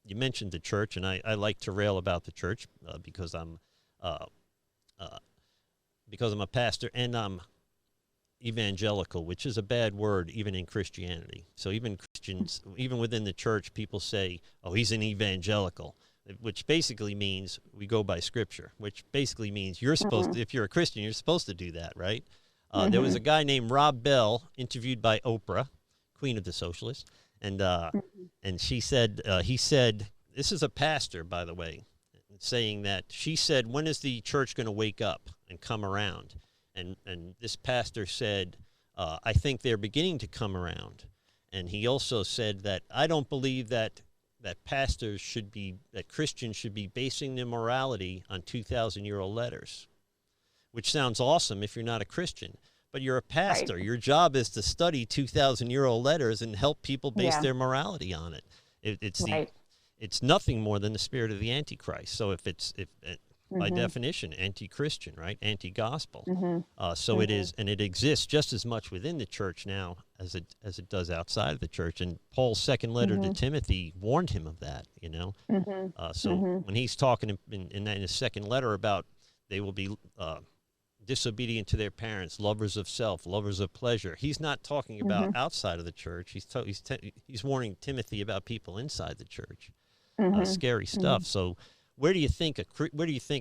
you mentioned the church, and I like to rail about the church because I'm a pastor and I'm evangelical, which is a bad word even in Christianity. So even Christians, even within the church, people say, "Oh, he's an evangelical," which basically means we go by Scripture. Which basically means you're supposed to, if you're a Christian, you're supposed to do that, right? There was a guy named Rob Bell interviewed by Oprah, Queen of the Socialists, and she said, he said, this is a pastor, by the way, saying that she said, when is the church going to wake up and come around? And this pastor said, I think they're beginning to come around. And he also said that I don't believe that pastors should be, that Christians should be basing their morality on 2,000-year-old letters, which sounds awesome if you're not a Christian. But you're a pastor. Right. Your job is to study 2,000-year-old letters and help people base their morality on it. It's nothing more than the spirit of the Antichrist. So if by definition, anti-Christian, right? Anti-gospel. So it is, and it exists just as much within the church now as it does outside of the church. And Paul's second letter to Timothy warned him of that, you know. When he's talking in his second letter about they will be disobedient to their parents, lovers of self, lovers of pleasure, he's not talking about outside of the church. He's warning Timothy about people inside the church. Scary stuff. So where do you think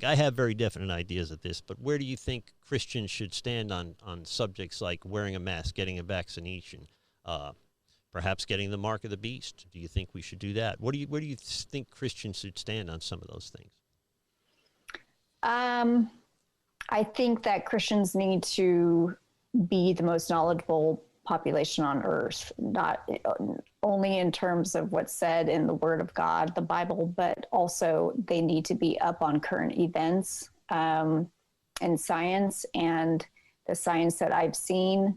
I have very definite ideas of this, but where do you think Christians should stand on subjects like wearing a mask, getting a vaccination, perhaps getting the mark of the beast? Do you think we should do that? Where do you think Christians should stand on some of those things? I think that Christians need to be the most knowledgeable population on earth, not only in terms of what's said in the Word of God, the Bible, but also they need to be up on current events and science, and the science that I've seen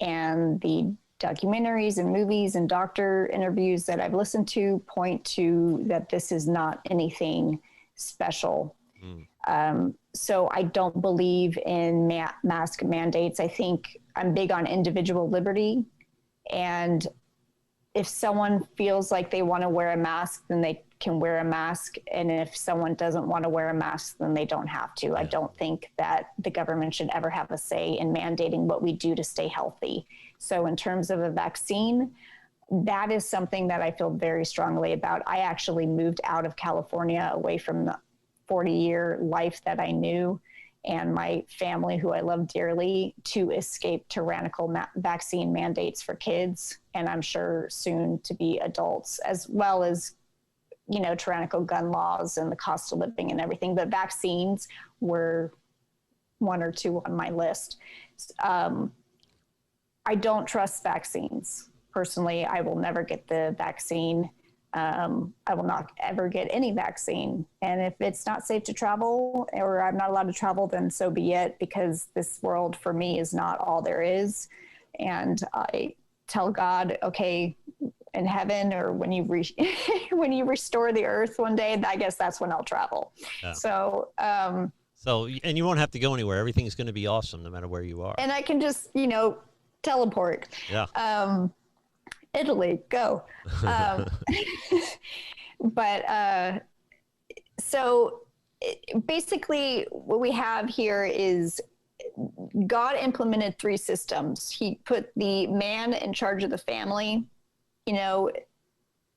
and the documentaries and movies and doctor interviews that I've listened to point to that this is not anything special. So I don't believe in mask mandates. I think I'm big on individual liberty. And if someone feels like they want to wear a mask, then they can wear a mask. And if someone doesn't want to wear a mask, then they don't have to. I don't think that the government should ever have a say in mandating what we do to stay healthy. So in terms of a vaccine, that is something that I feel very strongly about. I actually moved out of California away from the 40-year life that I knew and my family, who I love dearly, to escape tyrannical vaccine mandates for kids, and I'm sure soon to be adults, as well as, you know, tyrannical gun laws and the cost of living and everything. But vaccines were one or two on my list. I don't trust vaccines. Personally, I will never get the vaccine. I will not ever get any vaccine. And if it's not safe to travel or I'm not allowed to travel, then so be it, because this world for me is not all there is. And I tell God, okay, in heaven, or when you when you restore the earth one day, I guess that's when I'll travel. Yeah. So, and you won't have to go anywhere. Everything's going to be awesome no matter where you are. And I can just, you know, teleport. Yeah. Italy, go. So basically what we have here is God implemented three systems. He put the man in charge of the family. You know,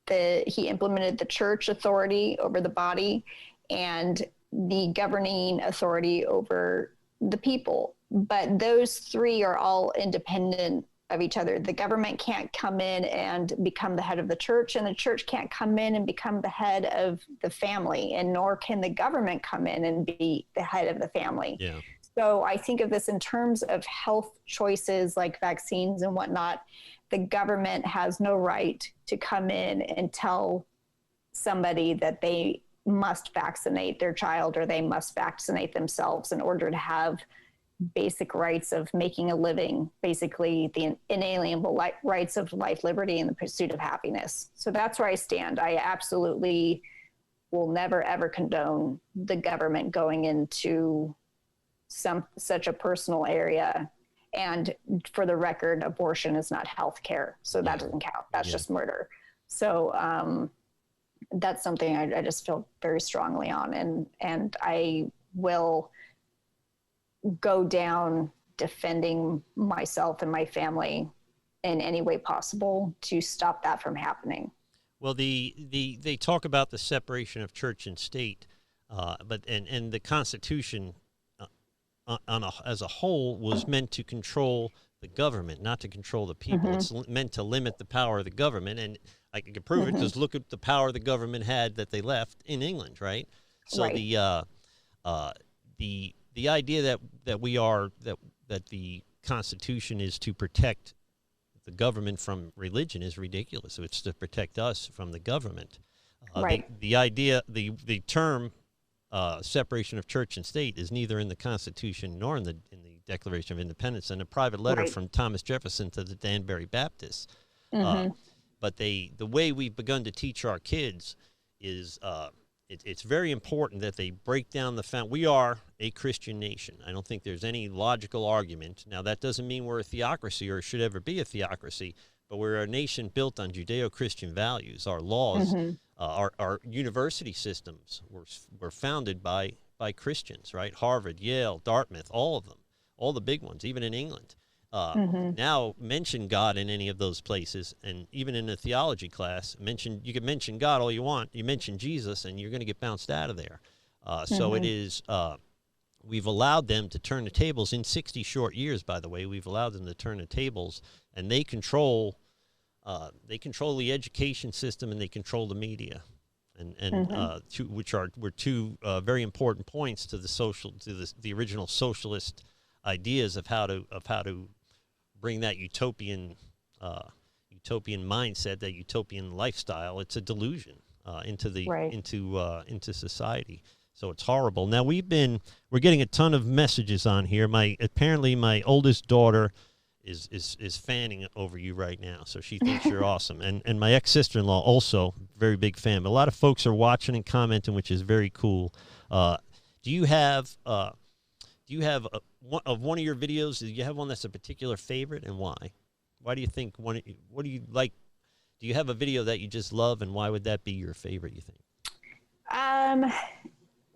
he implemented the church authority over the body and the governing authority over the people. But those three are all independent of each other. The government can't come in and become the head of the church, and the church can't come in and become the head of the family, and nor can the government come in and be the head of the family. Yeah. So I think of this in terms of health choices like vaccines and whatnot. The government has no right to come in and tell somebody that they must vaccinate their child or they must vaccinate themselves in order to have basic rights of making a living, basically the inalienable rights of life, liberty, and the pursuit of happiness. So that's where I stand. I absolutely will never, ever condone the government going into such a personal area. And for the record, abortion is not health care. So that doesn't count. That's just murder. So that's something I just feel very strongly on, and I will go down defending myself and my family in any way possible to stop that from happening. Well, they talk about the separation of church and state, but the Constitution as a whole was meant to control the government, not to control the people. It's meant to limit the power of the government, and I can prove it. Just look at the power the government had that they left in England, right? So Right. The idea that the Constitution is to protect the government from religion is ridiculous. So it's to protect us from the government. Right. The term separation of church and state is neither in the Constitution nor in the Declaration of Independence, and a private letter from Thomas Jefferson to the Danbury Baptists. But the way we've begun to teach our kids is it's very important that they break down we are a Christian nation. I don't think there's any logical argument. Now, that doesn't mean we're a theocracy or should ever be a theocracy, but we're a nation built on Judeo-Christian values. Our laws, our university systems were founded by Christians, right? Harvard, Yale, Dartmouth, all of them, all the big ones, even in England. Now, mention God in any of those places, and even in a theology class, you can mention God all you want. You mention Jesus, and you're going to get bounced out of there. So it is. We've allowed them to turn the tables in 60 short years. By the way, we've allowed them to turn the tables, and they control the education system, and they control the media, which were two very important points to the original socialist ideas of how to bring that utopian mindset, that utopian lifestyle. It's a delusion into society. So it's horrible. Now we're getting a ton of messages on here. Apparently my oldest daughter is fanning over you right now, so she thinks you're awesome. And my ex-sister-in-law also, very big fan. A lot of folks are watching and commenting, which is very cool. Do you have one of your videos? Do you have one that's a particular favorite, and why? Why do you think what do you like? Do you have a video that you just love, and why would that be your favorite, you think?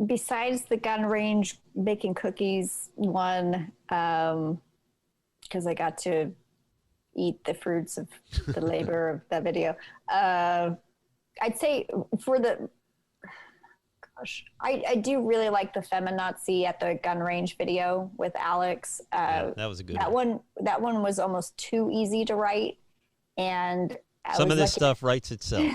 Besides the gun range baking cookies one, because I got to eat the fruits of the labor of that video. I'd say I do really like the feminazi at the gun range video with Alex. That was a good one. That one was almost too easy to write, and some of this stuff writes itself.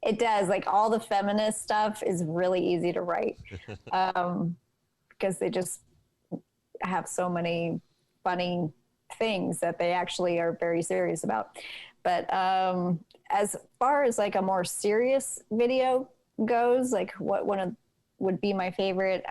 It does. Like, all the feminist stuff is really easy to write, because they just have so many funny things that they actually are very serious about. But as far as like a more serious video goes, like what one would be my favorite?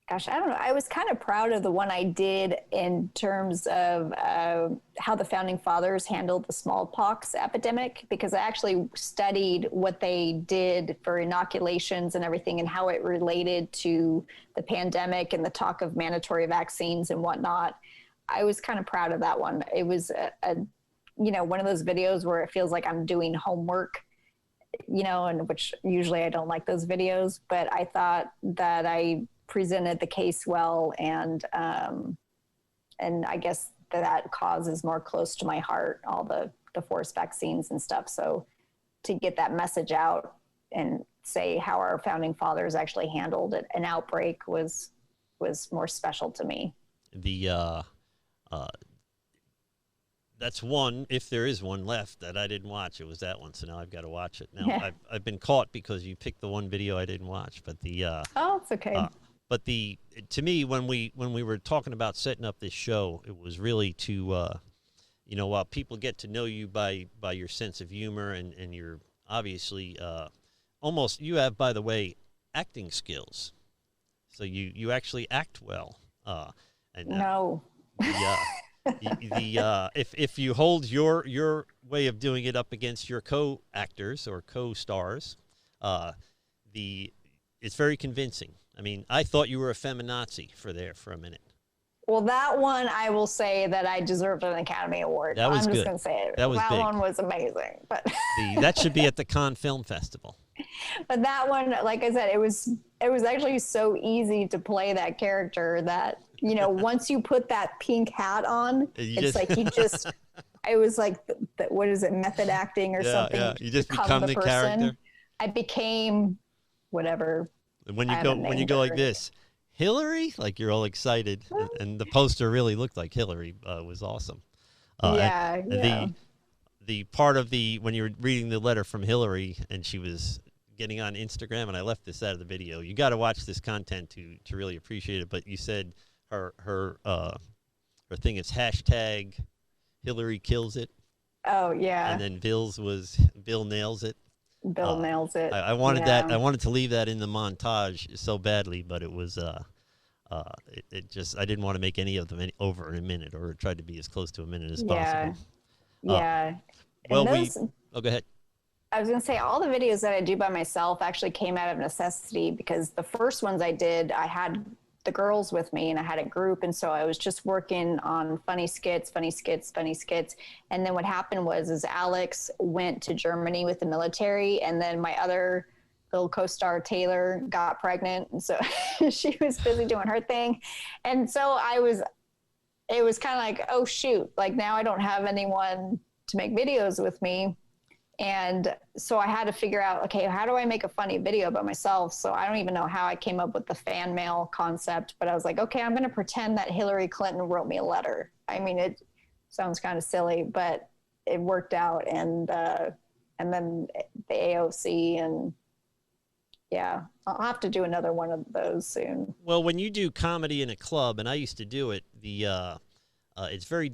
Gosh, I don't know. I was kind of proud of the one I did in terms of how the founding fathers handled the smallpox epidemic, because I actually studied what they did for inoculations and everything, and how it related to the pandemic and the talk of mandatory vaccines and whatnot. I was kind of proud of that one. It was one of those videos where it feels like I'm doing homework, and which usually I don't like those videos, but I thought that I presented the case well, and I guess that cause is more close to my heart, all the forced vaccines and stuff. So to get that message out and say how our founding fathers actually handled an outbreak was more special to me. That's one, if there is one left that I didn't watch. It was that one, so now I've got to watch it. Now I've been caught because you picked the one video I didn't watch, but it's okay. But to me, when we were talking about setting up this show, it was really to, while people get to know you by your sense of humor, and you're obviously you have, by the way, acting skills. So you actually act well. No. If you hold your way of doing it up against your co-actors or co-stars, it's very convincing. I mean, I thought you were a feminazi for a minute. Well, that one, I will say that I deserved an Academy Award. That was I'm just good. going to say it. That was that big. one was amazing. But That should be at the Cannes Film Festival. but that one, like I said, it was actually so easy to play that character that, you know, once you put that pink hat on, it's like you just, I was like, what is it, method acting or something? Yeah, you just become the character. I became whatever. When you go like this, Hillary, like you're all excited, and the poster really looked like Hillary. Was awesome. The part of when you were reading the letter from Hillary and she was getting on Instagram, and I left this out of the video. You got to watch this content to really appreciate it. But you said her thing is hashtag Hillary kills it. Oh yeah. And then Bill nails it. Bill nails it. I wanted that. I wanted to leave that in the montage so badly, but it was it just, I didn't want to make any of them over in a minute, or tried to be as close to a minute as possible. Yeah. Well, go ahead. I was going to say, all the videos that I do by myself actually came out of necessity, because the first ones I did, I had the girls with me and I had a group. And so I was just working on funny skits. And then what happened was Alex went to Germany with the military. And then my other little co-star Taylor got pregnant. And so she was busy doing her thing. And so it was kind of like, oh shoot, like now I don't have anyone to make videos with me. And so I had to figure out, okay, how do I make a funny video by myself? So I don't even know how I came up with the fan mail concept, but I was like, okay, I'm going to pretend that Hillary Clinton wrote me a letter. I mean, it sounds kind of silly, but it worked out. And then the AOC, and yeah, I'll have to do another one of those soon. Well, when you do comedy in a club, and I used to do it, it's very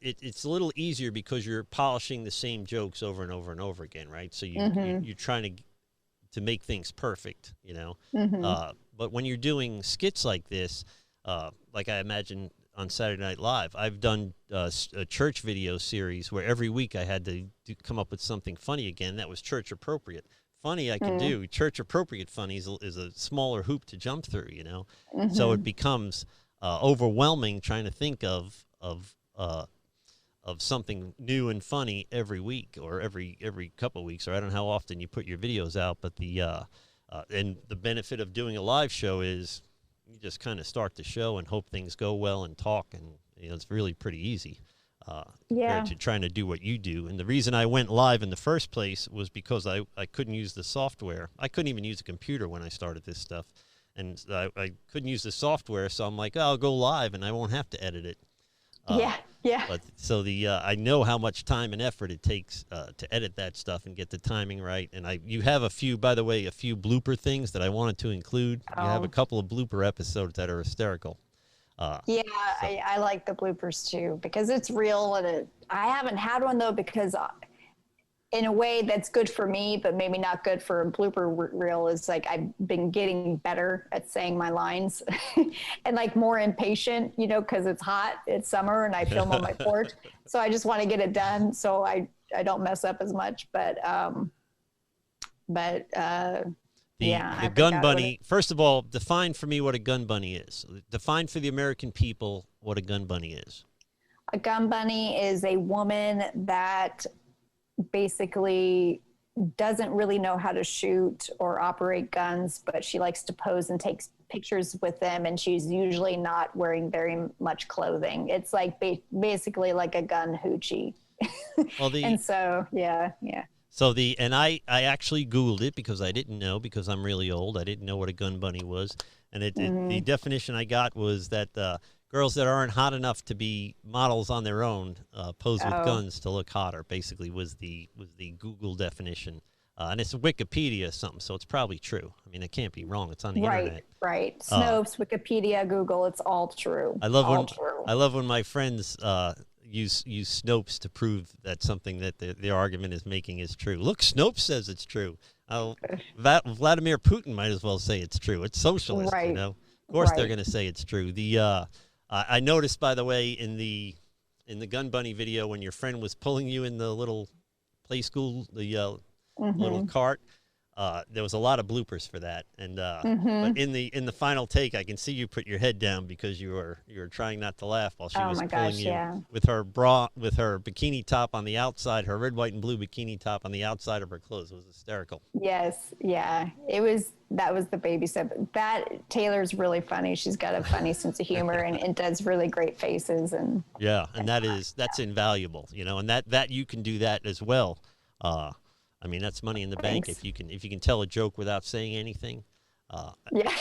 it's a little easier because you're polishing the same jokes over and over and over again, right? So you're trying to make things perfect, you know. But when you're doing skits like this, like I imagine on Saturday Night Live, I've done a church video series where every week I had to come up with something funny again that was church appropriate. Funny I can do. Church appropriate funny is a smaller hoop to jump through, you know. So it becomes overwhelming trying to think of something new and funny every week, or every couple of weeks, or I don't know how often you put your videos out. But and the benefit of doing a live show is you just kind of start the show and hope things go well and talk, and you know, it's really pretty easy compared to trying to do what you do. And the reason I went live in the first place was because I couldn't use the software. I couldn't even use a computer when I started this stuff, and I couldn't use the software, so I'm like, oh, I'll go live and I won't have to edit it. But so I know how much time and effort it takes to edit that stuff and get the timing right. And you have a few blooper things that I wanted to include. You have a couple of blooper episodes that are hysterical. I like the bloopers too, because it's real. And I haven't had one though, because in a way that's good for me, but maybe not good for a blooper reel, is like I've been getting better at saying my lines and like more impatient, you know, because it's hot, it's summer, and I film on my porch. So I just want to get it done so I don't mess up as much. But the gun bunny, first of all, define for me what a gun bunny is. Define for the American people what a gun bunny is. A gun bunny is a woman that basically doesn't really know how to shoot or operate guns, but she likes to pose and take pictures with them, and she's usually not wearing very much clothing. It's like basically like a gun hoochie. Well, and so So I actually Googled it because I didn't know, because I'm really old. I didn't know what a gun bunny was, and the definition I got was that girls that aren't hot enough to be models on their own pose with guns to look hotter. Basically, was the Google definition, and it's Wikipedia something, so it's probably true. I mean, it can't be wrong. It's on the internet. Right. Snopes, Wikipedia, Google. It's all true. I love when my friends use Snopes to prove that something that their argument is making is true. Look, Snopes says it's true. Vladimir Putin might as well say it's true. It's socialist, you know. Of course, they're going to say it's true. I noticed, by the way, in the Gun Bunny video, when your friend was pulling you in the little play school, the little cart, there was a lot of bloopers for that, and Mm-hmm. but in the final take, I can see you put your head down because you were trying not to laugh while she Oh was my pulling gosh, you yeah. with her bra, with her bikini top on the outside, her red, white, and blue bikini top on the outside of her clothes. It was hysterical. Yes, yeah. That was the babysit. That Taylor's really funny. She's got a funny sense of humor and does really great faces and Yeah, and that's invaluable, you know, and that you can do that as well. I mean, that's money in the bank thanks. if you can tell a joke without saying anything. Yeah.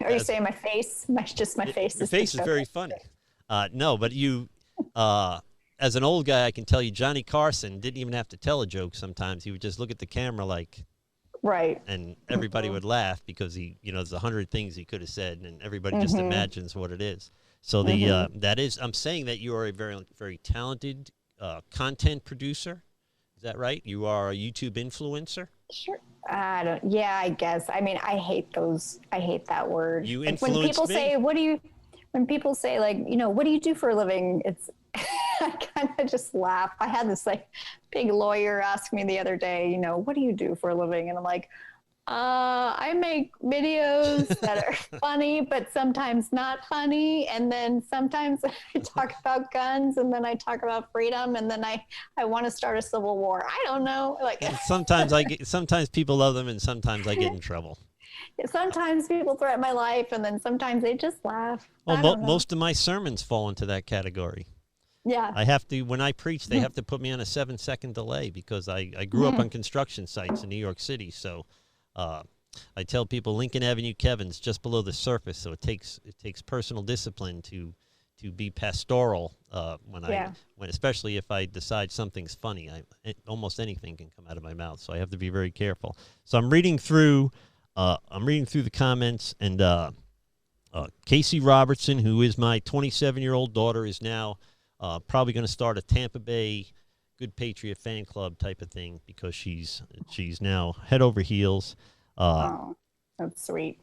Are you That's, saying my face? Just my face your is the face is joke. very funny. No, but you, as an old guy, I can tell you, Johnny Carson didn't even have to tell a joke. Sometimes he would just look at the camera like, Right. and everybody would laugh because he, you know, there's 100 things he could have said, and everybody just Mm-hmm. imagines what it is. So that is, I'm saying that you are a very very talented content producer. Is that right? You are a YouTube influencer. Sure. Yeah, I guess. I mean, I hate that word. You Like when influenced people me. say, when people say like, what do you do for a living? It's, I kind of just laugh. I had this like big lawyer ask me the other day, what do you do for a living? And I'm like, I make videos that are funny, but sometimes not funny. And then sometimes I talk about guns, and then I talk about freedom, and then I want to start a civil war. I don't know. Like And sometimes people love them, and sometimes I get in trouble. sometimes people threaten my life, and then sometimes they just laugh. Well, I don't know. most of my sermons fall into that category. Yeah. I have to, when I preach, they have to put me on a 7-second delay because I grew up on construction sites in New York City. So I tell people Lincoln Avenue Kevin's just below the surface. So it takes personal discipline to be pastoral when especially if I decide something's funny. Almost anything can come out of my mouth. So I have to be very careful. So I'm reading through the comments, and Casey Robertson, who is my 27-year-old daughter, is now probably going to start a Tampa Bay Good Patriot fan club type of thing because she's now head over heels. Oh, that's sweet.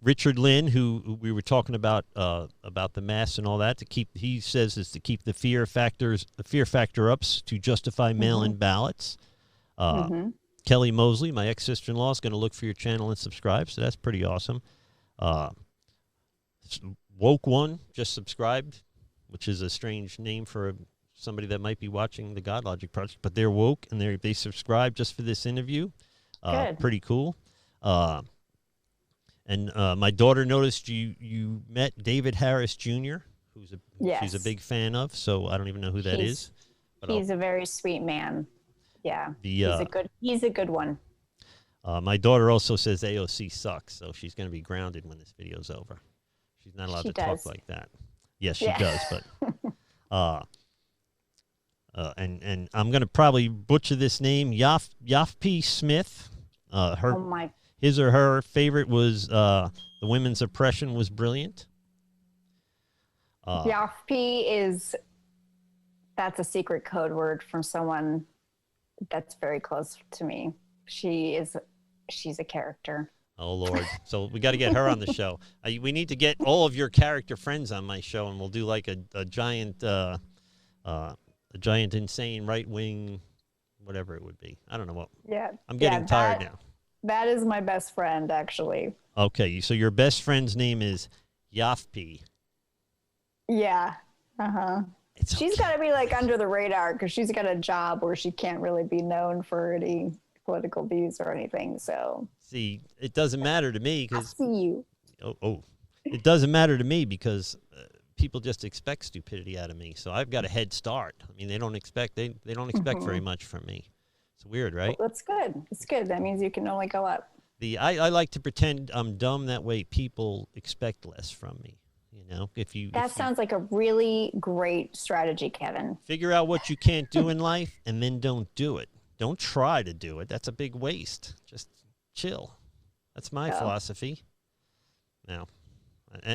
Richard Lynn, who we were talking about the mass and all that, he says is to keep the fear factor ups to justify mail-in ballots. Kelly Mosley, my ex-sister-in-law, is going to look for your channel and subscribe, so that's pretty awesome. Woke One just subscribed, which is a strange name for somebody that might be watching the Godlogic Project, but they're woke and they subscribed just for this interview. Good. Pretty cool. And my daughter noticed you met David Harris Jr., she's a big fan of. So I don't even know who that is. But he's a very sweet man. Yeah, he's a good one. My daughter also says AOC sucks, so she's going to be grounded when this video's over. She's not allowed to talk like that. Yes, she does, but and I'm going to probably butcher this name, Yafp Smith. His or her favorite was the women's oppression was brilliant. Yafp that's a secret code word from someone that's very close to me. She's a character. Oh, Lord. So we got to get her on the show. We need to get all of your character friends on my show, and we'll do like a giant insane right-wing, whatever it would be. I don't know what. Yeah. I'm getting tired now. That is my best friend, actually. Okay. So your best friend's name is Yafp. Yeah. Uh-huh. She's got to be like under the radar because she's got a job where she can't really be known for any political views or anything. So see, it doesn't matter to me because I see you. It doesn't matter to me because people just expect stupidity out of me. So I've got a head start. I mean, they don't expect very much from me. It's weird, right? Well, that's good. It's good. That means you can only go up. I like to pretend I'm dumb. That way, people expect less from me. You know, that sounds like a really great strategy, Kevin. Figure out what you can't do in life and then don't do it. Don't try to do it. That's a big waste. Just chill. That's my philosophy. Now,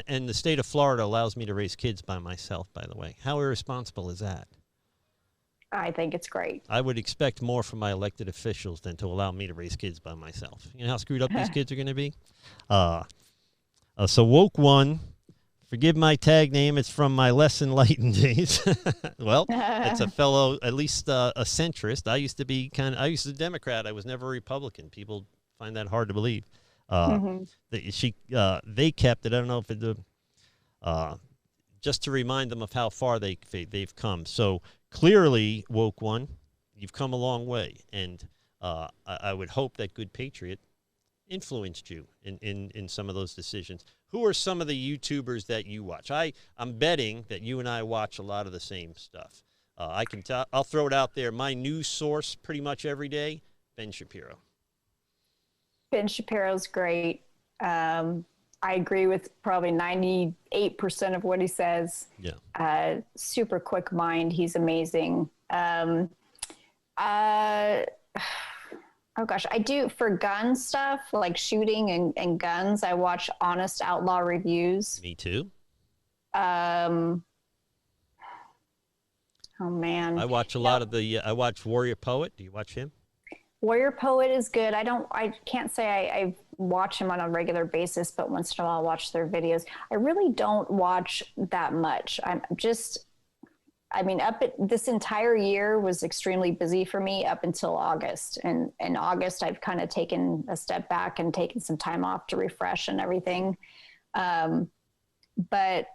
and the state of Florida allows me to raise kids by myself, by the way. How irresponsible is that? I think it's great. I would expect more from my elected officials than to allow me to raise kids by myself. You know how screwed up these kids are going to be? So Woke One Forgive my tag name. It's from my less enlightened days. Well, it's a fellow, at least a centrist. I used to be I used to be a Democrat. I was never a Republican. People find that hard to believe. They kept it. I don't know if it, just to remind them of how far they've come. So clearly, woke one, you've come a long way. And I would hope that Good Patriot influenced you in some of those decisions. Who are some of the YouTubers that you watch? I'm betting that you and I watch a lot of the same stuff. I'll throw it out there. My news source pretty much every day, Ben Shapiro. Ben Shapiro's great. I agree with probably 98% of what he says. Yeah. Super quick mind. He's amazing. Oh gosh, I do for gun stuff like shooting and guns. I watch Honest Outlaw Reviews. Me too. Oh man, I watch a lot of I watch Warrior Poet. Do you watch him? Warrior Poet is good. I can't say I watch him on a regular basis, but once in a while I'll watch their videos. I really don't watch that much. This entire year was extremely busy for me up until August. And in August, I've kind of taken a step back and taken some time off to refresh and everything. But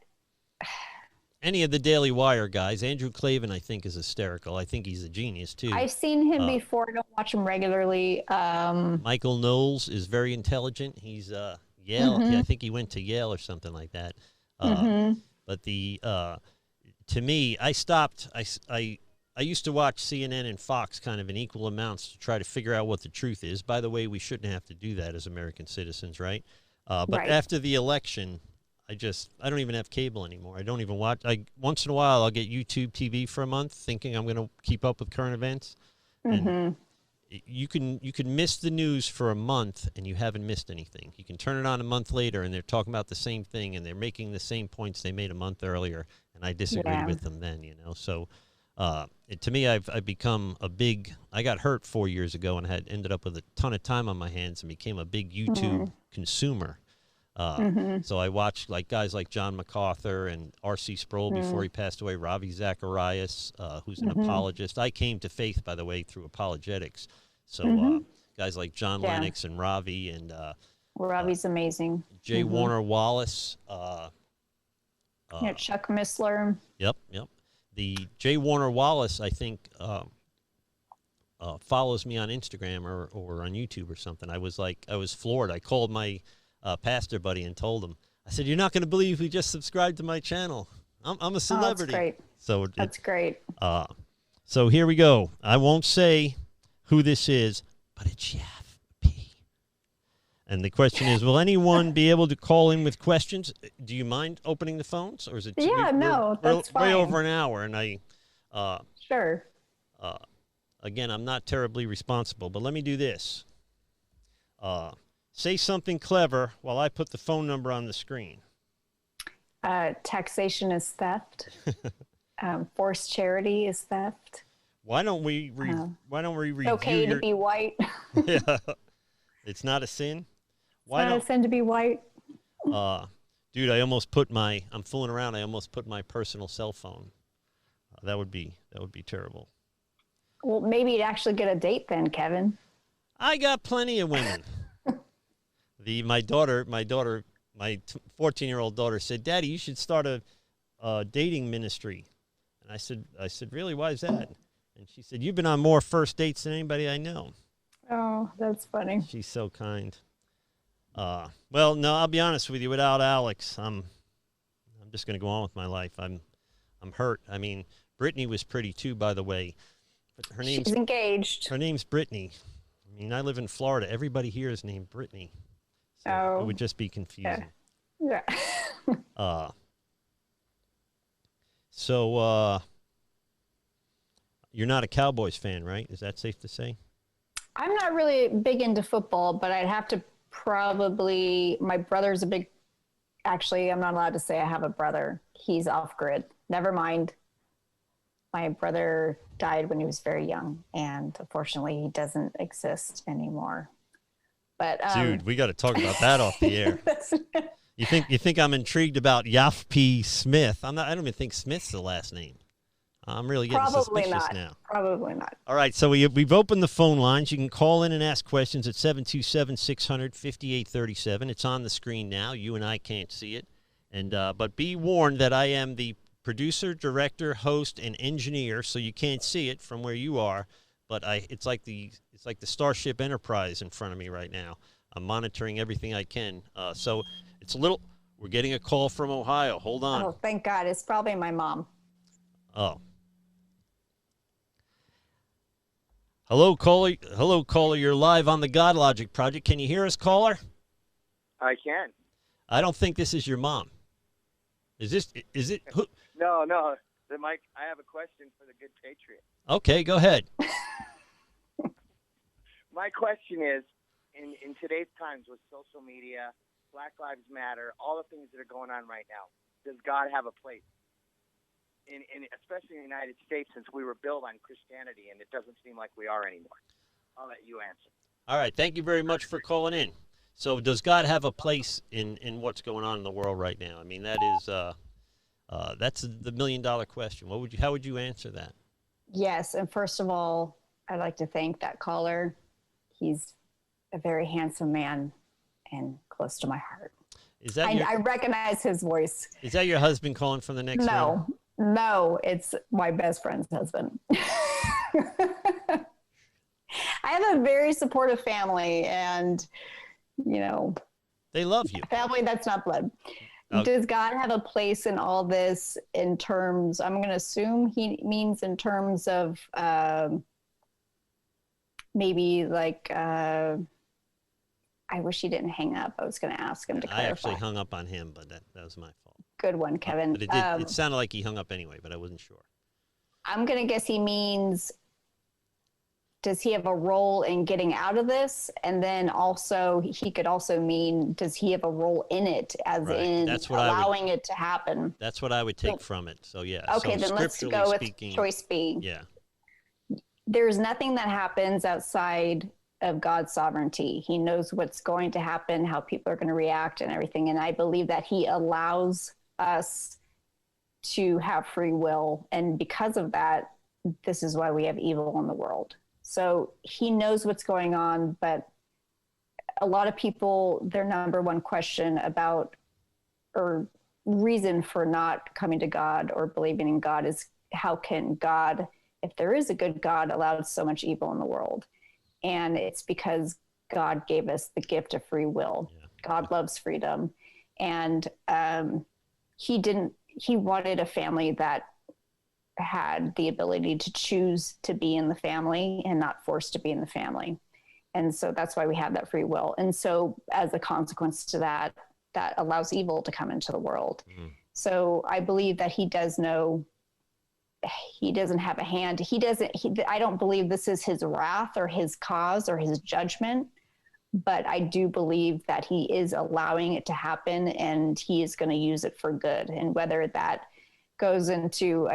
any of the Daily Wire guys, Andrew Klavan, I think, is hysterical. I think he's a genius, too. I've seen him before. I don't watch him regularly. Michael Knowles is very intelligent. He's Yale. Mm-hmm. I think he went to Yale or something like that. But to me, I stopped. I used to watch CNN and Fox kind of in equal amounts to try to figure out what the truth is. By the way, we shouldn't have to do that as American citizens, right? But right. After the election, I don't even have cable anymore. I don't even watch. Once in a while, I'll get YouTube TV for a month, thinking I'm going to keep up with current events. And you can miss the news for a month and you haven't missed anything. You can turn it on a month later and they're talking about the same thing and they're making the same points they made a month earlier. And I disagreed with them then, So to me, I've become I got hurt 4 years ago and had ended up with a ton of time on my hands and became a big YouTube consumer. So I watched guys like John MacArthur and R.C. Sproul before he passed away, Ravi Zacharias, who's an apologist. I came to faith, by the way, through apologetics. So guys like John Lennox and Ravi and Ravi's amazing. J. Warner Wallace. Chuck Missler. Yep. The J. Warner Wallace, I think, follows me on Instagram or on YouTube or something. I was floored. I called my pastor buddy and told him. I said, "You're not going to believe who just subscribed to my channel. I'm a celebrity." Oh, that's great. So here we go. I won't say who this is, but it's Yaf P. And the question is, will anyone be able to call in with questions? Do you mind opening the phones, or is it? That's fine. Way over an hour, and Sure. Again, I'm not terribly responsible, but let me do this. Say something clever while I put the phone number on the screen. Taxation is theft. Forced charity is theft. Why don't we review okay to be white. Yeah. It's not a sin. It's not a sin to be white. Dude, I'm fooling around. I almost put my personal cell phone. That would be terrible. Well, maybe you'd actually get a date then, Kevin. I got plenty of women. My 14-year-old daughter said, "Daddy, you should start a dating ministry." And I said, "Really? Why is that?" And she said, "You've been on more first dates than anybody I know." Oh, that's funny. She's so kind. Well, no, I'll be honest with you. Without Alex, I'm just going to go on with my life. I'm hurt. I mean, Brittany was pretty too, by the way. But she's engaged. Her name's Brittany. I mean, I live in Florida. Everybody here is named Brittany. So it would just be confusing. Yeah. So you're not a Cowboys fan, right? Is that safe to say? I'm not really big into football, but I'd have to probably. My brother's a big. Actually, I'm not allowed to say I have a brother. He's off grid. Never mind. My brother died when he was very young, and unfortunately, he doesn't exist anymore. But dude, we got to talk about that off the air. You think I'm intrigued about Yaf P. Smith? I'm not. I don't even think Smith's the last name. I'm really getting suspicious now. Probably not. All right, so we've opened the phone lines. You can call in and ask questions at 727-600-5837. It's on the screen now. You and I can't see it, and but be warned that I am the producer, director, host, and engineer, so you can't see it from where you are. But it's like the Starship Enterprise in front of me right now. I'm monitoring everything I can. So it's a little. We're getting a call from Ohio. Hold on. Oh, thank God! It's probably my mom. Oh. Hello, caller. Hello, caller. You're live on the Godlogic Project. Can you hear us, caller? I can. I don't think this is your mom. Is it? Who? No. Mike, I have a question for the Good Patriot. Okay, go ahead. My question is, in today's times with social media, Black Lives Matter, all the things that are going on right now, does God have a place? Especially in the United States, since we were built on Christianity, and it doesn't seem like we are anymore. I'll let you answer. All right, thank you very much for calling in. So does God have a place in what's going on in the world right now? I mean, that's the million-dollar question. How would you answer that? Yes, and first of all, I'd like to thank that caller. He's a very handsome man and close to my heart. Is that I recognize his voice. Is that your husband calling from the next room? No, it's my best friend's husband. I have a very supportive family, and, they love you. Family that's not blood. Does God have a place in all this in terms, I'm going to assume he means in terms of maybe like, I wish he didn't hang up. I was going to ask him to clarify. I actually hung up on him, but that was my fault. Good one, Kevin. But it sounded like he hung up anyway, but I wasn't sure. I'm going to guess he means, does he have a role in getting out of this? And then also, he could also mean, does he have a role in it, as right. in allowing it to happen? That's what I would take from it. So, yeah. Okay, so then let's go with choice B. Yeah. There's nothing that happens outside of God's sovereignty. He knows what's going to happen, how people are going to react and everything. And I believe that he allows us to have free will. And because of that, this is why we have evil in the world. So he knows what's going on, but a lot of people, their number one question about, or reason for not coming to God or believing in God is, how can God, if there is a good God, allow so much evil in the world? And it's because God gave us the gift of free will. Yeah. God loves freedom. And he wanted a family that had the ability to choose to be in the family and not forced to be in the family. And so that's why we have that free will. And so as a consequence to that, that allows evil to come into the world. Mm-hmm. So I believe that he does know. He doesn't have a hand. I don't believe this is his wrath or his cause or his judgment, but I do believe that he is allowing it to happen, and he is going to use it for good. And whether that goes into,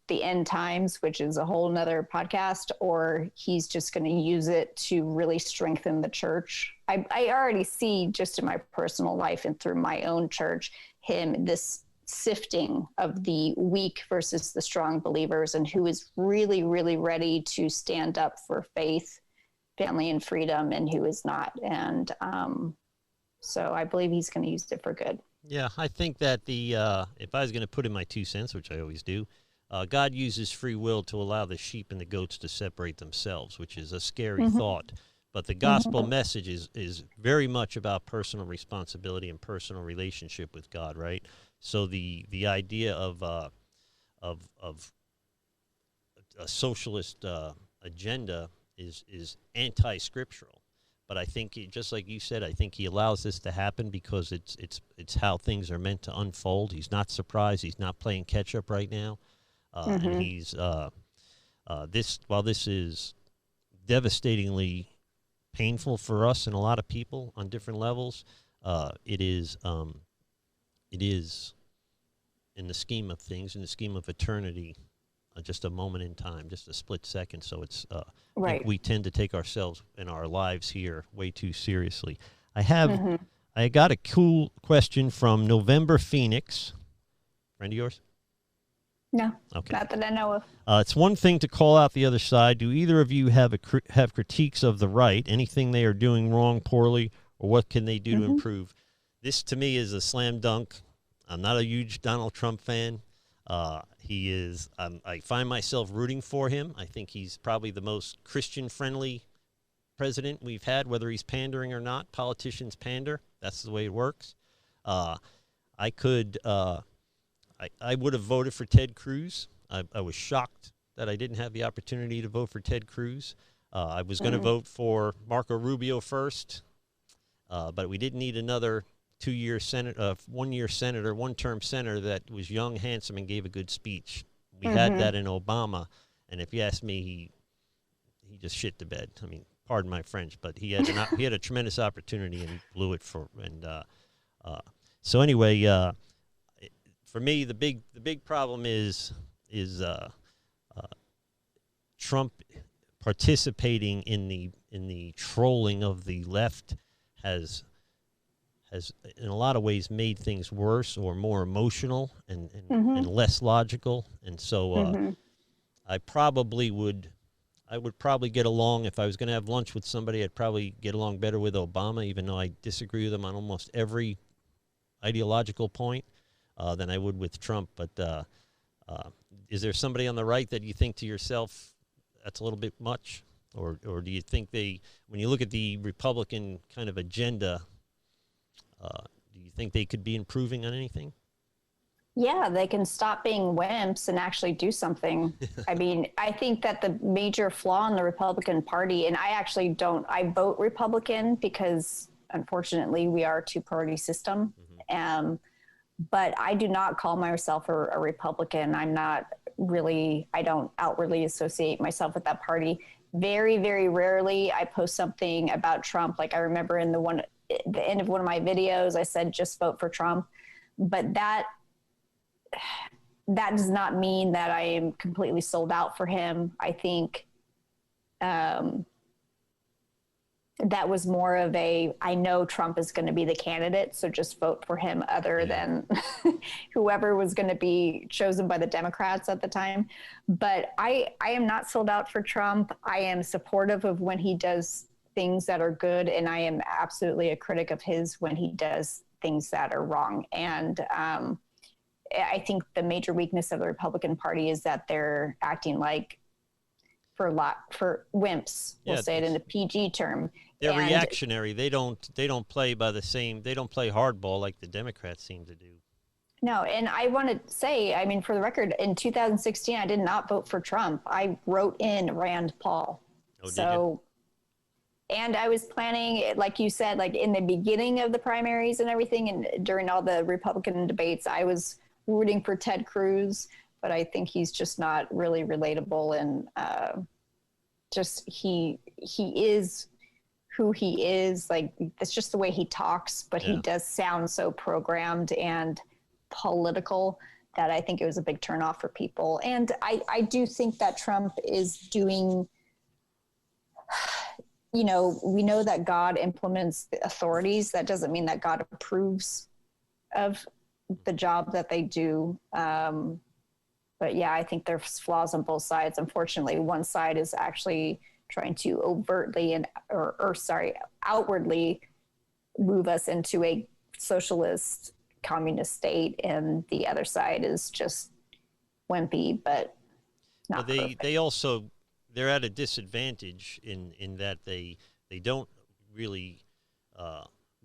the end times, which is a whole nother podcast, or he's just going to use it to really strengthen the church. I already see, just in my personal life and through my own church, this sifting of the weak versus the strong believers, and who is really, really ready to stand up for faith, family, and freedom, and who is not. And so I believe he's going to use it for good. Yeah, I think that if I was going to put in my 2 cents, which I always do, God uses free will to allow the sheep and the goats to separate themselves, which is a scary mm-hmm. thought. But the gospel mm-hmm. message is very much about personal responsibility and personal relationship with God, right? So the idea of a socialist agenda is anti-scriptural. But I think, just like you said, I think he allows this to happen because it's how things are meant to unfold. He's not surprised. He's not playing catch up right now, mm-hmm. and he's while this is devastatingly painful for us and a lot of people on different levels, it is in the scheme of things, in the scheme of eternity, just a moment in time, just a split second. So it's right. We tend to take ourselves and our lives here way too seriously. I have mm-hmm. I got a cool question from November Phoenix. Friend of yours? No, Okay. not that I know of. It's one thing to call out the other side. Do either of you have have critiques of the right? Anything they are doing wrong, poorly, or what can they do to improve? This, to me, is a slam dunk. I'm not a huge Donald Trump fan. He is. I find myself rooting for him. I think he's probably the most Christian-friendly president we've had, whether he's pandering or not. Politicians pander. That's the way it works. I would have voted for Ted Cruz. I was shocked that I didn't have the opportunity to vote for Ted Cruz. I was going to vote for Marco Rubio first, but we didn't need another one-year senator, one-term senator that was young, handsome, and gave a good speech. We had that in Obama, and if you ask me, he just shit the bed. I mean, pardon my French, but he had a tremendous opportunity and blew it for. And so anyway. For me, the big problem is Trump participating in the trolling of the left has in a lot of ways made things worse or more emotional and less logical. And so I would probably get along if I was going to have lunch with somebody. I'd probably get along better with Obama, even though I disagree with him on almost every ideological point. Than I would with Trump. But is there somebody on the right that you think to yourself that's a little bit much? Or do you think when you look at the Republican kind of agenda, do you think they could be improving on anything? Yeah, they can stop being wimps and actually do something. I mean, I think that the major flaw in the Republican Party, and I vote Republican because unfortunately we are a two-party system. But I do not call myself a Republican. I don't outwardly associate myself with that party. Very, very rarely I post something about Trump. Like I remember in the end of one of my videos, I said, just vote for Trump. But that does not mean that I am completely sold out for him. I think that was more of I know Trump is going to be the candidate, so just vote for him other than whoever was going to be chosen by the Democrats at the time. But I am not sold out for Trump. I am supportive of when he does things that are good, and I am absolutely a critic of his when he does things that are wrong. And I think the major weakness of the Republican Party is that they're acting like for wimps. We'll say it in a PG term. They're reactionary. They don't play by the same. They don't play hardball like the Democrats seem to do. No, and I want to say, I mean, for the record, in 2016, I did not vote for Trump. I wrote in Rand Paul. Oh, so, and I was planning, like you said, like in the beginning of the primaries and everything, and during all the Republican debates, I was rooting for Ted Cruz. But I think he's just not really relatable, and just he is who he is. Like it's just the way he talks, but he does sound so programmed and political that I think it was a big turnoff for people. And I do think that Trump is doing, we know that God implements the authorities. That doesn't mean that God approves of the job that they do. But yeah, I think there's flaws on both sides. Unfortunately, one side is actually trying to outwardly move us into a socialist communist state, and the other side is just wimpy, but not perfect. They're at a disadvantage in that they don't really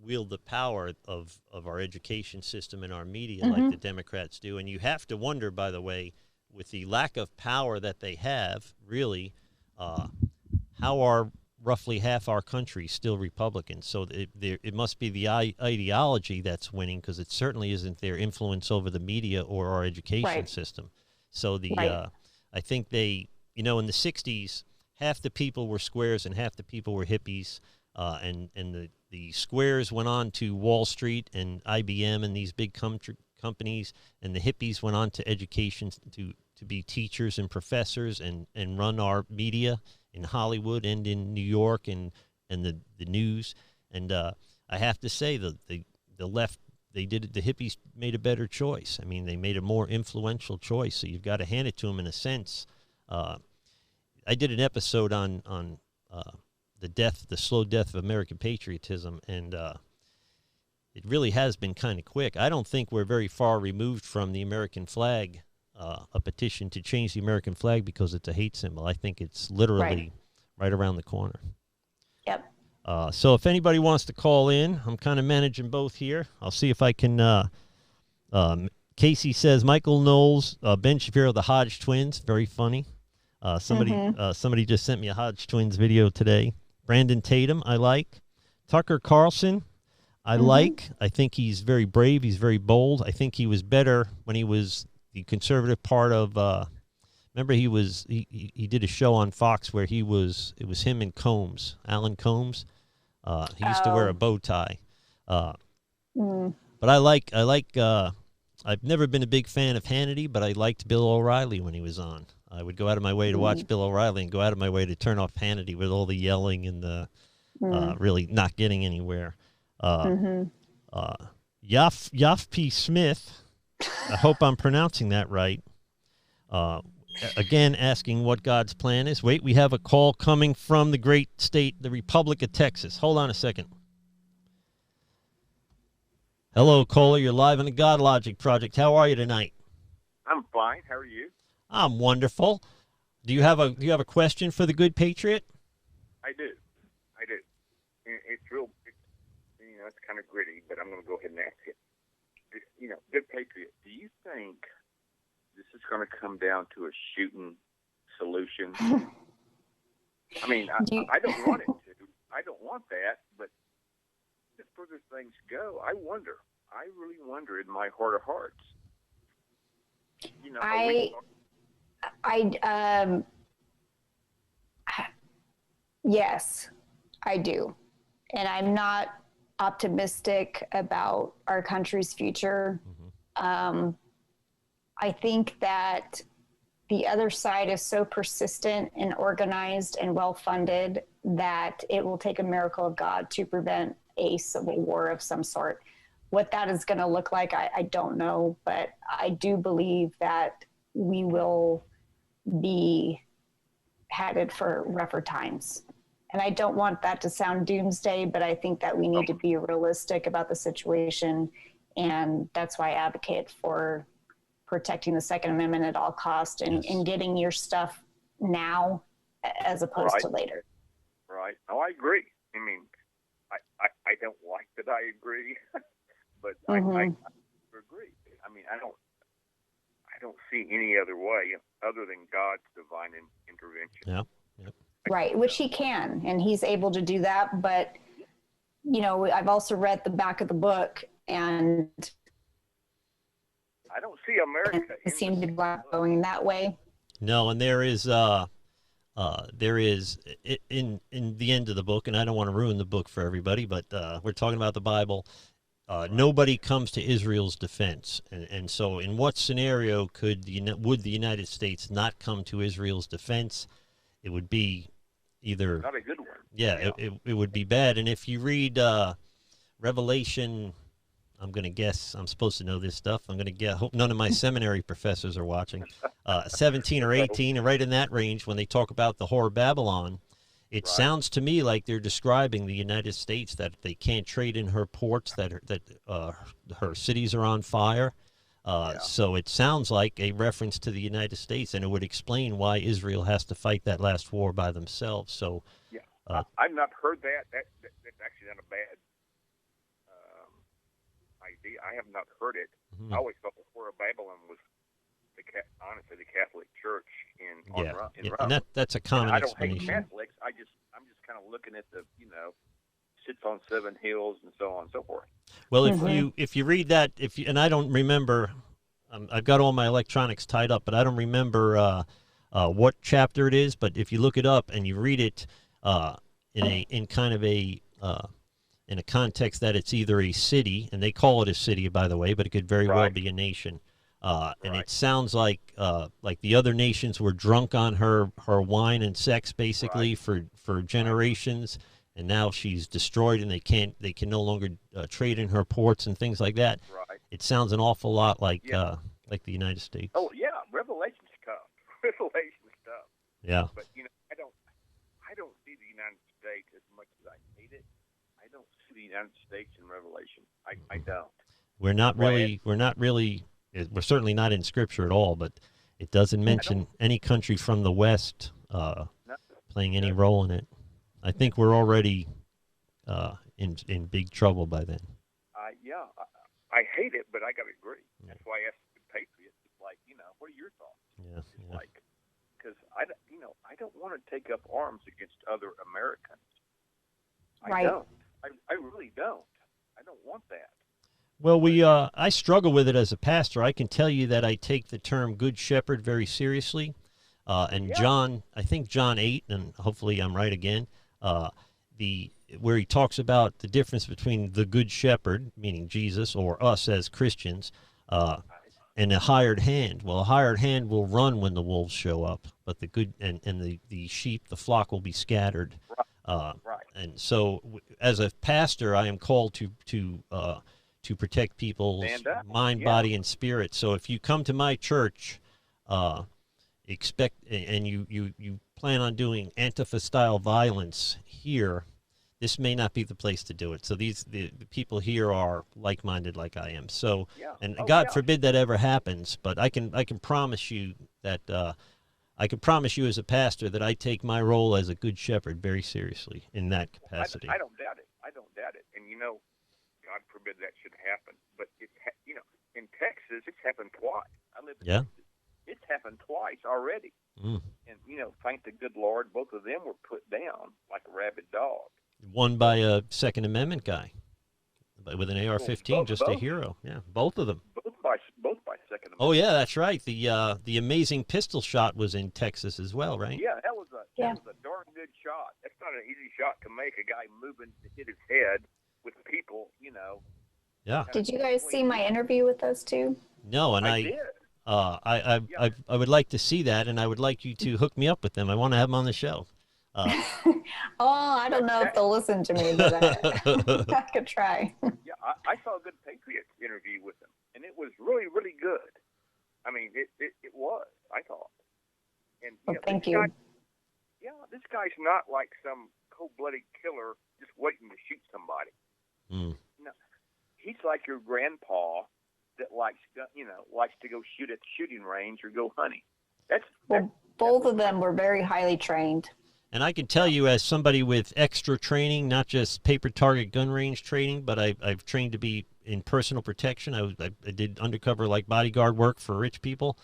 wield the power of our education system and our media like the Democrats do. And you have to wonder, by the way, with the lack of power that they have, really, how are roughly half our country still Republicans? So it must be the ideology that's winning, because it certainly isn't their influence over the media or our education system. So I think in the 60s, half the people were squares and half the people were hippies, and the squares went on to Wall Street and IBM and these big companies, and the hippies went on to education to be teachers and professors and run our media in Hollywood and in New York and the news. And I have to say the left, the hippies made a better choice. I mean, they made a more influential choice. So you've got to hand it to them in a sense. I did an episode on the slow death of American patriotism, and it really has been kind of quick. I don't think we're very far removed from the American flag, a petition to change the American flag because it's a hate symbol. I think it's literally right around the corner. Yep. So if anybody wants to call in, I'm kind of managing both here. I'll see if I can. Casey says Michael Knowles, Ben Shapiro, the Hodge twins, very funny. Somebody just sent me a Hodge twins video today. Brandon Tatum, I like. Tucker Carlson, I like. I think he's very brave. He's very bold. I think he was better when he was the conservative part of. Remember, he did a show on Fox where it was him and Combs, Alan Combs. He used to wear a bow tie. But I like. I've never been a big fan of Hannity, but I liked Bill O'Reilly when he was on. I would go out of my way to watch Bill O'Reilly and go out of my way to turn off Hannity with all the yelling and the really not getting anywhere. Yaf P. Smith, I hope I'm pronouncing that right. Again, asking what God's plan is. Wait, we have a call coming from the great state, the Republic of Texas. Hold on a second. Hello, caller. You're live on the Godlogic Project. How are you tonight? I'm fine. How are you? I'm wonderful. Do you have a question for the Good Patriot? I do. It's real. It's kind of gritty, but I'm going to go ahead and ask it. Good Patriot, do you think this is going to come down to a shooting solution? I mean, I don't want it to. I don't want that, but as further things go, I really wonder in my heart of hearts. Yes, I do. And I'm not optimistic about our country's future. I think that the other side is so persistent and organized and well-funded that it will take a miracle of God to prevent a civil war of some sort. What that is going to look like, I don't know, but I do believe that we will be headed for rougher times. And I don't want that to sound doomsday, but I think that we need to be realistic about the situation. And that's why I advocate for protecting the Second Amendment at all costs and getting your stuff now as opposed to later. Right. Oh, I agree. I mean, I don't like that I agree, but I agree. I mean, I don't see any other way other than God's divine intervention. Yeah. Yep. Right, which he can, and he's able to do that. But, I've also read the back of the book, and I don't see America. It seems to be going that way. No, and there is in the end of the book, and I don't want to ruin the book for everybody, but we're talking about the Bible. Nobody comes to Israel's defense, and so in what scenario would the United States not come to Israel's defense? It would be either not a good one. Yeah, it would be bad. And if you read Revelation, I'm going to guess, I'm supposed to know this stuff. I'm going to guess, hope none of my seminary professors are watching. 17 or 18, and right in that range, when they talk about the whore Babylon, it sounds to me like they're describing the United States, that they can't trade in her ports, that her cities are on fire. So it sounds like a reference to the United States, and it would explain why Israel has to fight that last war by themselves. So, I've not heard that. That's actually not a bad idea. I have not heard it. I always thought the Whore of Babylon was honestly the Catholic Church in Rome. And that's a common explanation. I don't hate Catholics. I'm just kind of looking at the sits on 7 hills and so on and so forth. Well, if you read that, and I don't remember, I've got all my electronics tied up, but I don't remember what chapter it is. But if you look it up and you read it in a context that it's either a city, and they call it a city, by the way, but it could very well be a nation. And it sounds like the other nations were drunk on her wine and sex, basically, for generations. and now she's destroyed, and they can no longer trade in her ports and things like that. Right. It sounds an awful lot like the United States. Oh yeah, Revelation's tough. Revelation's tough. Yeah. But I don't see the United States as much as I hate it. I don't see the United States in Revelation. I don't. We're not really. We're certainly not in Scripture at all. But it doesn't mention any country from the West playing any role in it. I think we're already in big trouble by then. I hate it, but I got to agree. Yeah. That's why I asked the Patriot. It's like, what are your thoughts? Yeah. It's like, because I don't want to take up arms against other Americans. Right. I don't. I really don't. I don't want that. Well, I struggle with it as a pastor. I can tell you that I take the term Good Shepherd very seriously. John, I think John 8, and hopefully I'm right again, where he talks about the difference between the Good Shepherd, meaning Jesus, or us as Christians, and a hired hand. Well, a hired hand will run when the wolves show up, but the good and the sheep, the flock, will be scattered. Right. And so, as a pastor, I am called to protect people's mind, body, and spirit. So, if you come to my church, expect and you plan on doing Antifa-style violence here, this may not be the place to do it. So the people here are like-minded, like I am. So, God forbid that ever happens. But I can promise you that I can promise you as a pastor that I take my role as a good shepherd very seriously in that capacity. I don't doubt it. And God forbid that should happen. But in Texas, it's happened twice. I live in Texas. It's happened twice already. And thank the good Lord, both of them were put down like a rabid dog. One by a Second Amendment guy, with an AR-15, just a hero. Yeah, both of them. Both by Second Amendment. Oh yeah, that's right. The amazing pistol shot was in Texas as well, right? Yeah, that was a darn good shot. That's not an easy shot to make. A guy moving to hit his head with people, Yeah. Did you guys see my interview with those two? No, and I did. I would like to see that, and I would like you to hook me up with them. I want to have them on the show. I don't know if they'll listen to me, but I could try. Yeah, I saw a Good Patriot interview with him, and it was really, really good. I mean, it was, I thought. And thank you. This guy's not like some cold-blooded killer just waiting to shoot somebody. No, he's like your grandpa that likes to go shoot at the shooting range or go hunting. Both of them were very highly trained. And I can tell you, as somebody with extra training, not just paper target gun range training, but I've trained to be in personal protection. I did undercover bodyguard work for rich people.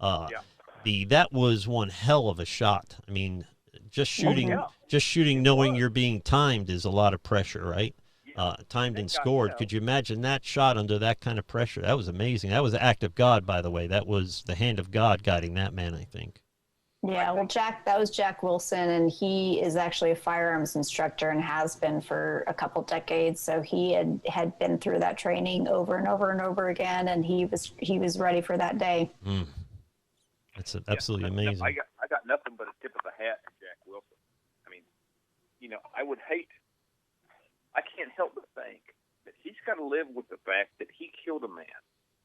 That was one hell of a shot. I mean, just shooting, knowing you're being timed is a lot of pressure, right? Timed and scored. Could you imagine that shot under that kind of pressure? That was amazing. That was an act of God, by the way. That was the hand of God guiding that man, I think. Yeah, well, that was Jack Wilson, and he is actually a firearms instructor and has been for a couple decades. So he had been through that training over and over and over again, and he was ready for that day. That's absolutely amazing. I got nothing but a tip of the hat to Jack Wilson. I mean, I can't help but think that he's got to live with the fact that he killed a man,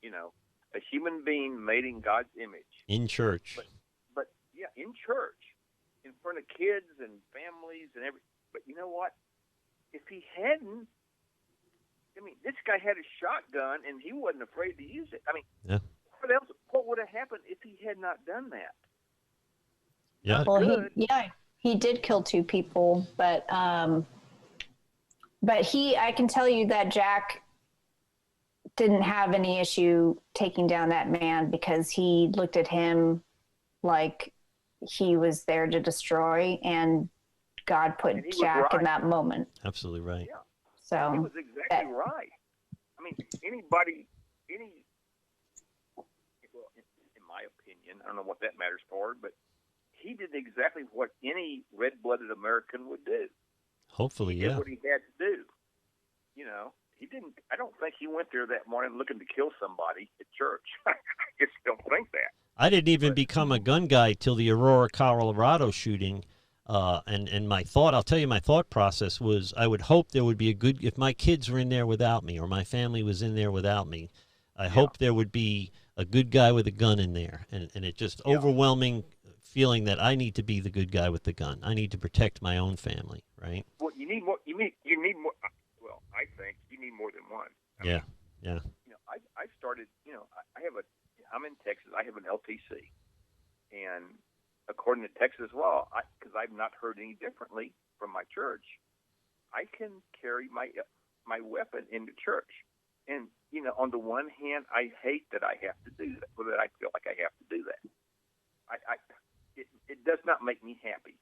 a human being made in God's image. In church. But in church, in front of kids and families and everything. But you know what? If he hadn't, this guy had a shotgun and he wasn't afraid to use it. What would have happened if he had not done that? Yeah. Well, he did kill two people, but I can tell you that Jack didn't have any issue taking down that man because he looked at him like he was there to destroy, and God put Jack in that moment. Absolutely right. Yeah. So he was exactly right. I mean, in my opinion, I don't know what that matters for, but he did exactly what any red-blooded American would do. Hopefully, he did what he had to do. He didn't. I don't think he went there that morning looking to kill somebody at church. I just don't think that. I didn't even become a gun guy till the Aurora, Colorado shooting. And my thought, I'll tell you, my thought process was, I would hope there would be a good, if my kids were in there without me, or my family was in there without me, I hope there would be a good guy with a gun in there. And it just overwhelming feeling that I need to be the good guy with the gun. I need to protect my own family, right? Well, you need more. You need more. Well, I think you need more than one. I mean, I started. I'm in Texas. I have an LTC, and according to Texas law, because I've not heard any differently from my church, I can carry my weapon into church. And on the one hand, I hate that I have to do that, or that I feel like I have to do that. It does not make me happy.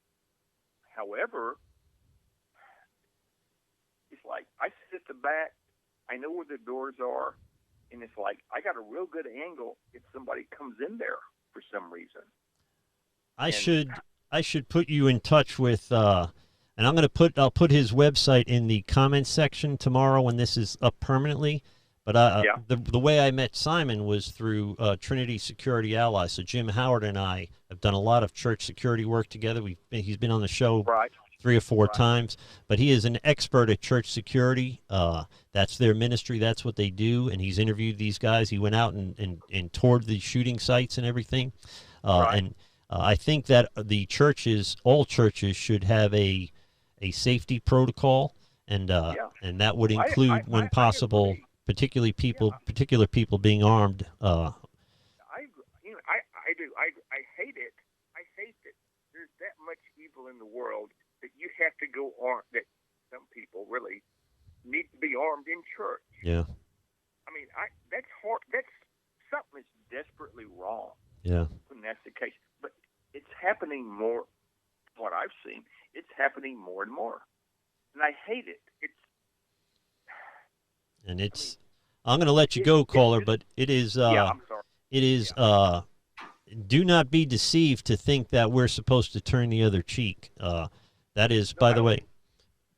However, it's like I sit at the back, I know where the doors are, and it's like I got a real good angle if somebody comes in there for some reason. I should put you in touch with, and I'll put his website in the comments section tomorrow when this is up permanently. But the way I met Simon was through Trinity Security Allies. So Jim Howard and I have done a lot of church security work together. He's been on the show 3 or 4 times. But he is an expert at church security. That's their ministry. That's what they do. And he's interviewed these guys. He went out and toured the shooting sites and everything. And I think that all churches should have a safety protocol, and that would include, when possible, particular people being armed. I do. I hate it. I hate that there's that much evil in the world that you have to go armed. That some people really need to be armed in church. Yeah. I mean, that's hard. That's something that's desperately wrong. Yeah. When that's the case, but it's happening more. What I've seen, it's happening more and more, and I hate it. I'm going to let you go, caller, but it is. I'm sorry. It is. Do not be deceived to think that we're supposed to turn the other cheek. That is, by the way.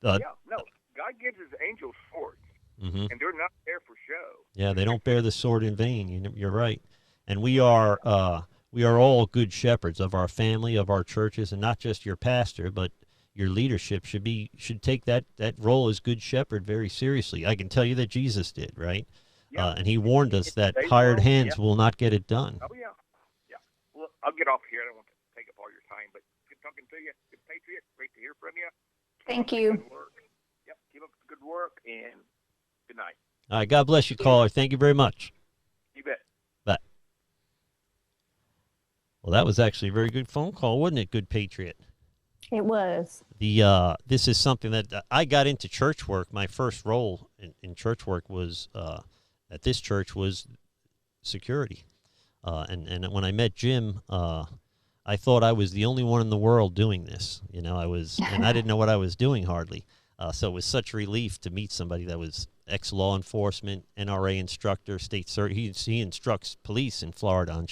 No. God gives His angels swords, and they're not there for show. Yeah, they don't bear the sword in vain. You're right, and we are all good shepherds of our family, of our churches, and not just your pastor, but your leadership should take that role as good shepherd very seriously. I can tell you that Jesus did, right? Yeah. And he warned us that hired hands will not get it done. Oh, yeah. Well, I'll get off here. I don't want to take up all your time, but good talking to you. Good Patriot. Great to hear from you. Thank you. Good work. Yep. Keep up the good work, and good night. All right. God bless you, caller. Thank you very much. You bet. Bye. Well, that was actually a very good phone call, wasn't it, Good Patriot? It was. This is something that I got into church work. My first role in church work was at this church was security. And when I met Jim, I thought I was the only one in the world doing this. And I didn't know what I was doing hardly. So it was such relief to meet somebody that was ex-law enforcement, NRA instructor, state cert. He instructs police in Florida on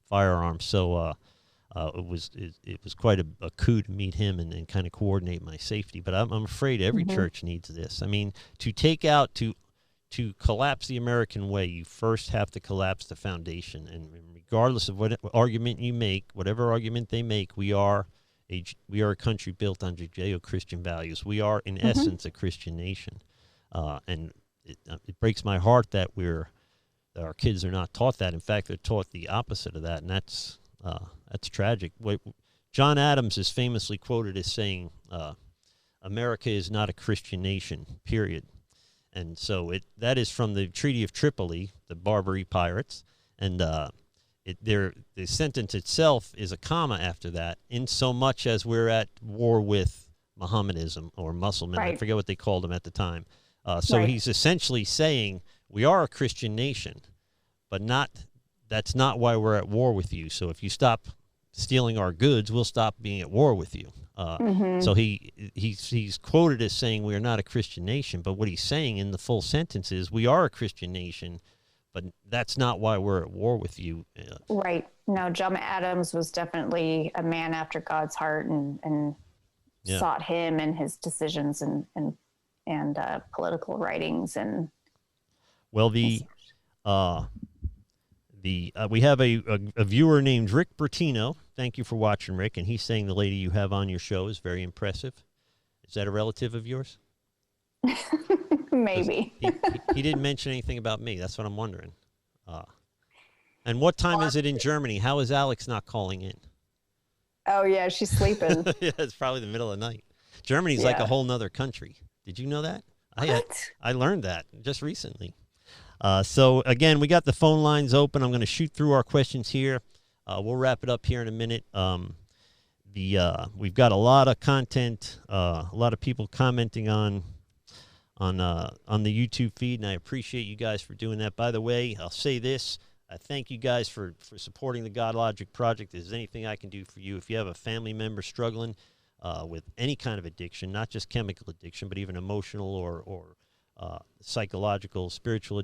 firearms. So it was quite a coup to meet him and kind of coordinate my safety. But I'm afraid every church needs this. I mean, to collapse the American way, you first have to collapse the foundation. And regardless of what argument you make, whatever argument they make, we are a country built on Judeo-Christian values. We are, in essence, a Christian nation. And it breaks my heart that our kids are not taught that. In fact, they're taught the opposite of that, and that's tragic. John Adams is famously quoted as saying, "America is not a Christian nation, period." And so that is from the Treaty of Tripoli, the Barbary pirates, and the sentence itself is a comma after that, in so much as we're at war with Mohammedanism or Muslim. I forget what they called them at the time. He's essentially saying we are a Christian nation, but that's not why we're at war with you. So if you stop stealing our goods, we'll stop being at war with you. So he's quoted as saying we are not a Christian nation, but what he's saying in the full sentence is we are a Christian nation, but that's not why we're at war with you. Right. No, John Adams was definitely a man after God's heart, and sought him and his decisions and political writings. And well, we have a viewer named Rick Bertino thank you for watching, Rick. And he's saying the lady you have on your show is very impressive. Is that a relative of yours? Maybe. He didn't mention anything about me. That's what I'm wondering. And what time is it in Germany? How is Alex not calling in? Oh, yeah, she's sleeping. Yeah, it's probably the middle of the night. Germany's like a whole nother country. Did you know that? I learned that just recently. So, again, we got the phone lines open. I'm going to shoot through our questions here. We'll wrap it up here in a minute. We've got a lot of content, a lot of people commenting on the YouTube feed, and I appreciate you guys for doing that. By the way, I'll say this. I thank you guys for supporting the Godlogic Project. If there's anything I can do for you, if you have a family member struggling with any kind of addiction, not just chemical addiction, but even emotional or psychological, spiritual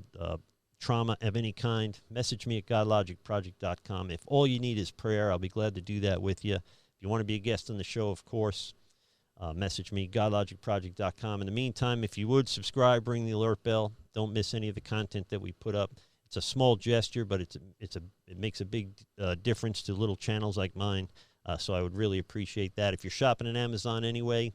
trauma of any kind, message me at godlogicproject.com. If all you need is prayer, I'll be glad to do that with you. If you want to be a guest on the show, of course, message me, godlogicproject.com. In the meantime, if you would subscribe, ring the alert bell. Don't miss any of the content that we put up. It's a small gesture, but it makes a big difference to little channels like mine. So I would really appreciate that. If you're shopping on Amazon anyway,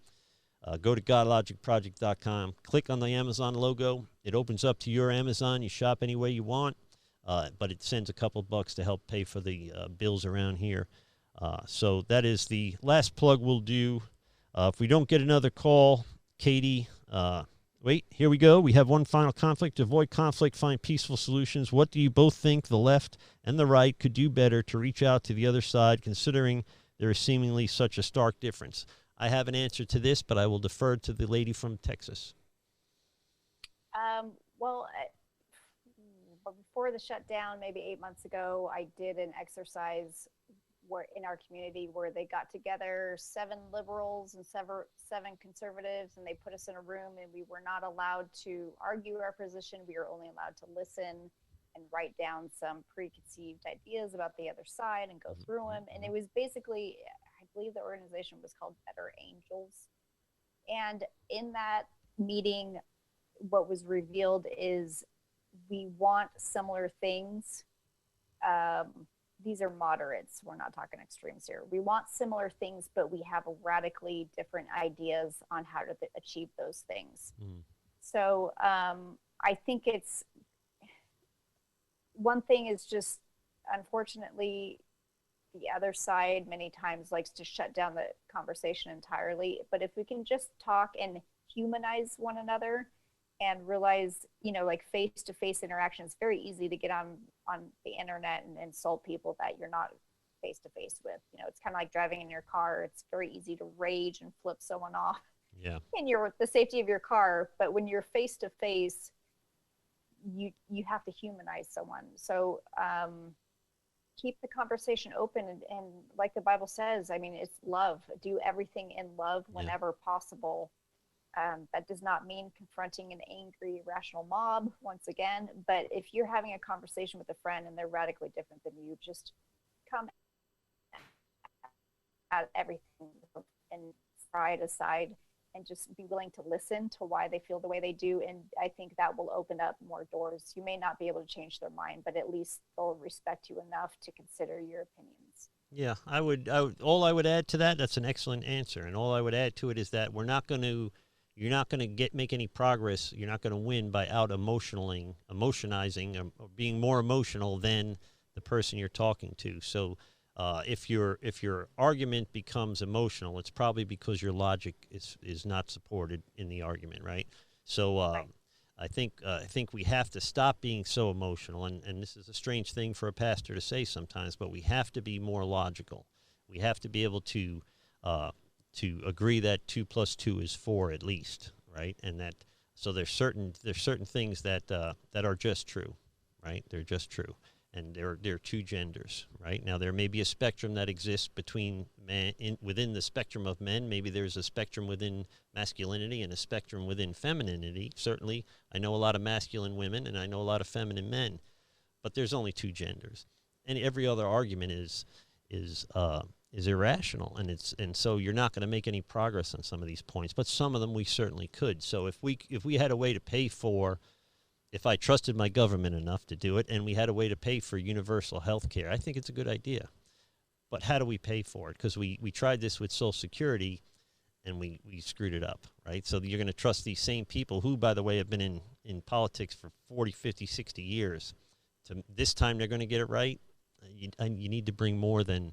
go to godlogicproject.com. Click on the Amazon logo. It opens up to your Amazon. You shop any way you want, but it sends a couple bucks to help pay for the bills around here. So that is the last plug we'll do. If we don't get another call, Katie, wait, here we go. We have one final conflict. Avoid conflict, find peaceful solutions. What do you both think the left and the right could do better to reach out to the other side, considering there is seemingly such a stark difference? I have an answer to this, but I will defer to the lady from Texas. Well, before the shutdown, maybe 8 months ago, I did an exercise in our community where they got together 7 liberals and 7 conservatives, and they put us in a room, and we were not allowed to argue our position. We were only allowed to listen and write down some preconceived ideas about the other side and go through them. And it was basically, I believe the organization was called Better Angels. And in that meeting, what was revealed is we want similar things. These are moderates. We're not talking extremes here. We want similar things, but we have radically different ideas on how to achieve those things. So I think it's, one thing is just, unfortunately, the other side many times likes to shut down the conversation entirely. But if we can just talk and humanize one another and realize, like face-to-face interaction, it's very easy to get on the internet and insult people that you're not face-to-face with. It's kind of like driving in your car. It's very easy to rage and flip someone off in the safety of your car. But when you're face-to-face, you have to humanize someone. So keep the conversation open, and like the Bible says, it's love. Do everything in love whenever possible. That does not mean confronting an angry, irrational mob, once again. But if you're having a conversation with a friend and they're radically different than you, just come at everything and pride aside and just be willing to listen to why they feel the way they do. And I think that will open up more doors. You may not be able to change their mind, but at least they'll respect you enough to consider your opinions. Yeah, I would all I would add to that, that's an excellent answer. And all I would add to it is that you're not going to make any progress. You're not going to win by emotionizing or being more emotional than the person you're talking to. So if your argument becomes emotional, it's probably because your logic is not supported in the argument, right? So right. I think we have to stop being so emotional, and this is a strange thing for a pastor to say sometimes, but we have to be more logical. We have to be able to agree that 2 + 2 is 4 at least, right? And that so there's certain things that are just true, right? They're just true. And there are 2 genders, right? Now, there may be a spectrum that exists between within the spectrum of men. Maybe there's a spectrum within masculinity and a spectrum within femininity. Certainly, I know a lot of masculine women and I know a lot of feminine men, but there's only 2 genders. And every other argument is irrational, and so you're not going to make any progress on some of these points. But some of them we certainly could. So if we had a way to pay for, if I trusted my government enough to do it, and we had a way to pay for universal health care, I think it's a good idea. but how do we pay for it? Because we tried this with Social Security, and we screwed it up, right? So you're going to trust these same people who, by the way, have been in politics for 40, 50, 60 years. To this time they're going to get it right. You need to bring more than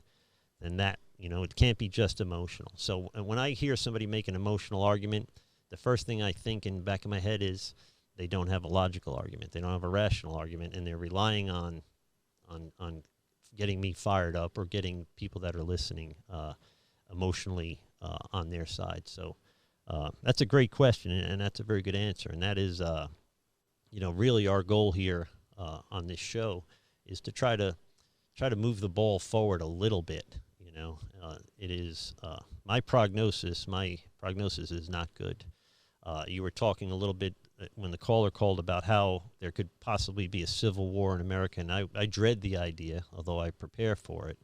that. You know, it can't be just emotional. So when I hear somebody make an emotional argument, the first thing I think in the back of my head is they don't have a logical argument. They don't have a rational argument, and they're relying on getting me fired up or getting people that are listening emotionally on their side. So that's a great question, and that's a very good answer. And that is, really our goal here on this show is to try to move the ball forward a little bit. It is my prognosis is not good. You were talking a little bit when the caller called about how there could possibly be a civil war in America, and I dread the idea, although I prepare for it.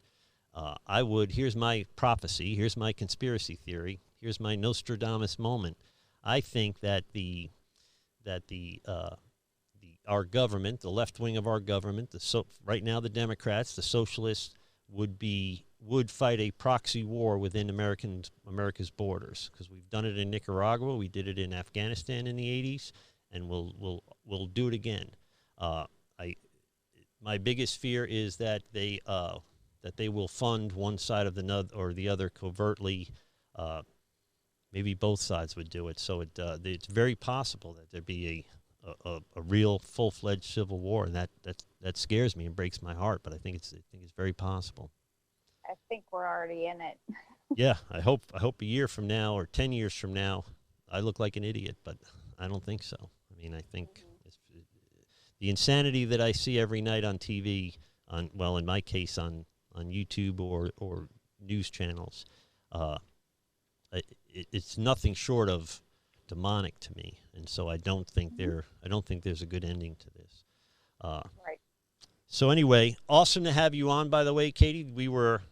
Here's my prophecy, here's my conspiracy theory, here's my Nostradamus moment. I think that our government, the left wing of our government, right now the Democrats, the socialists, would fight a proxy war within America's borders, because we've done it in Nicaragua, we did it in Afghanistan in the 80s, and we'll do it again. My biggest fear is that they will fund one side or the other covertly. Maybe both sides would do it. So it's very possible that there be a real full-fledged civil war, and that scares me and breaks my heart. But I think it's very possible. I think we're already in it. Yeah, I hope a year from now or 10 years from now, I look like an idiot, but I don't think so. I mean, I think the insanity that I see every night on TV, in my case on YouTube or news channels, it's nothing short of demonic to me, and so I don't think there's a good ending to this. Right. So anyway, awesome to have you on. By the way, Katie, we were